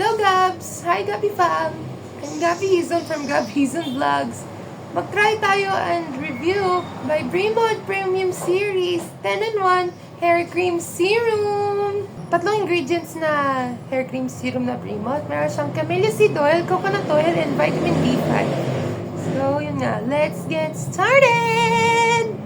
Hello Gabs! Hi Gabi fam! I'm Gabi Hizon from Gabi Hizon Vlogs. Mag-try tayo and review by Bremod Premium Series 10-in-1 Hair Cream Serum. Tatlong ingredients na hair cream serum na Bremod. Meron siyang camellia seed oil, coconut oil, and vitamin B5. So yun nga, let's get started!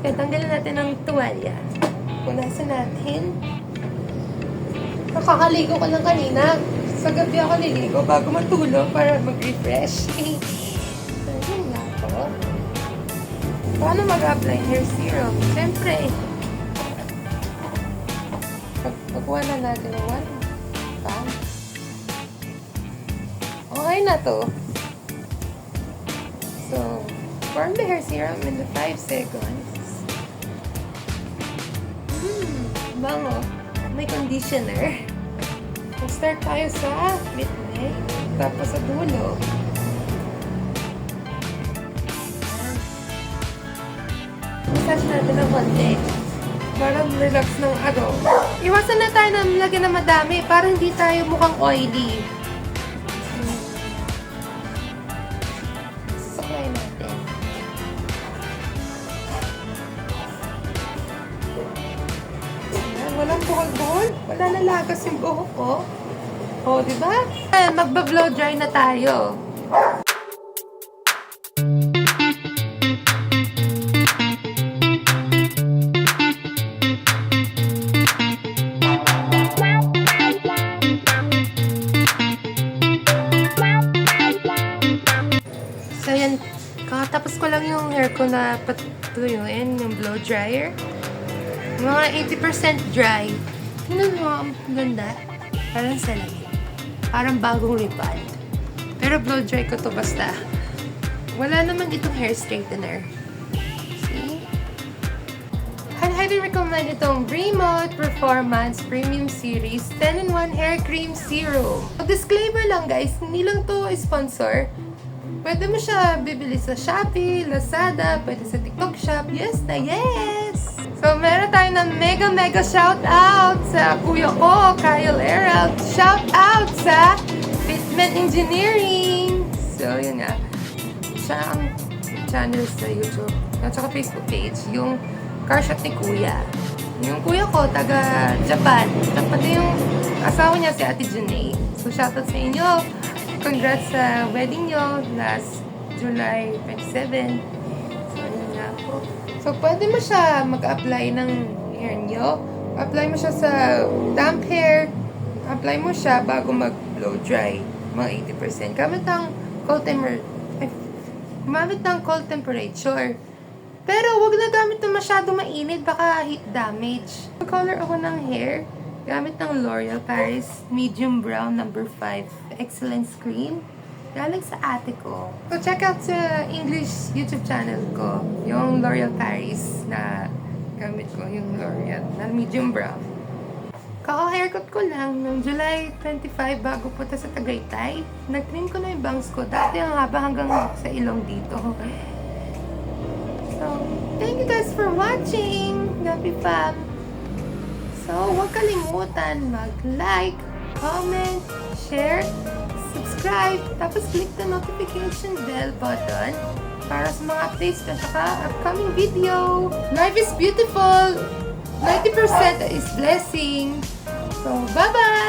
Kaya tanggalin natin ang tuwalya. Punasan natin. Nakakaligo ko lang kanina. Sa gabi ako niligo bago matulog para mag-refresh. So, yun nga po. Paano mag-apply hair serum? Siyempre, pagkuha na natin ng one pan. Okay na to. So, form the hair serum in the 5 seconds. Bango. May conditioner. Mag-start tayo sa midnight. Tapos sa dulo. Massage natin ng konti. Para relax ng aroma. Iwasan na tayo na lagyan na madami para hindi tayo mukhang oily. Saklay natin. Walang buhol-buhol. Wala na lagas yung buhok ko. O, diba? Magba-blow dry na tayo. So, yan. Kakatapos ko lang yung hair ko na patuyuin, yung blow dryer. Mga 80% dry. Tingnan mo, ang ganda. Parang salamin. Parang bagong ripad. Pero blow dry ko to basta. Wala naman itong hair straightener. See? I highly recommend itong Bremod Performance Premium Series 10-in-1 Hair Cream Serum. Disclaimer lang guys, hindi lang to sponsor. Pwede mo siya bibili sa Shopee, Lazada, pwede sa TikTok Shop. Yes na yes! So, meron tayo ng mega shoutout sa kuya ko, Kyle Erald. Shoutout sa Fitment Engineering. So, yun nga. Siya ang channel sa YouTube at saka Facebook page. Yung car shop ni kuya. Yung kuya ko, taga Japan. Pati yung asawa niya, si Ate Junay. So, shoutout sa inyo. Congrats sa wedding nyo last July 27. So, yun nga po. So, pwede mo siya mag-apply ng hair nyo. Apply mo siya sa damp hair. Apply mo siya bago mag-blow dry. Mga 80%. Gamit ng cold temperature. Pero, wag na gamit na masyado mainit. Baka heat damage. Color ako ng hair. Gamit ng L'Oreal Paris Medium Brown No. 5 Excellence Cream. Galing sa ate ko. So, check out sa English YouTube channel ko. Yung L'Oreal Paris na gamit ko. Yung L'Oreal na medium brown. Kaka-haircut ko lang noong July 25 bago punta sa Tagaytay. Nag-trim ko na yung bangs ko. Dati ang haba hanggang sa ilong dito. So, thank you guys for watching. Gabi fam. So, huwag kalimutan mag-like, comment, share, subscribe, tapos click the notification bell button para sa mga updates at saka upcoming video. Life is beautiful. 90% is blessing. So, bye-bye!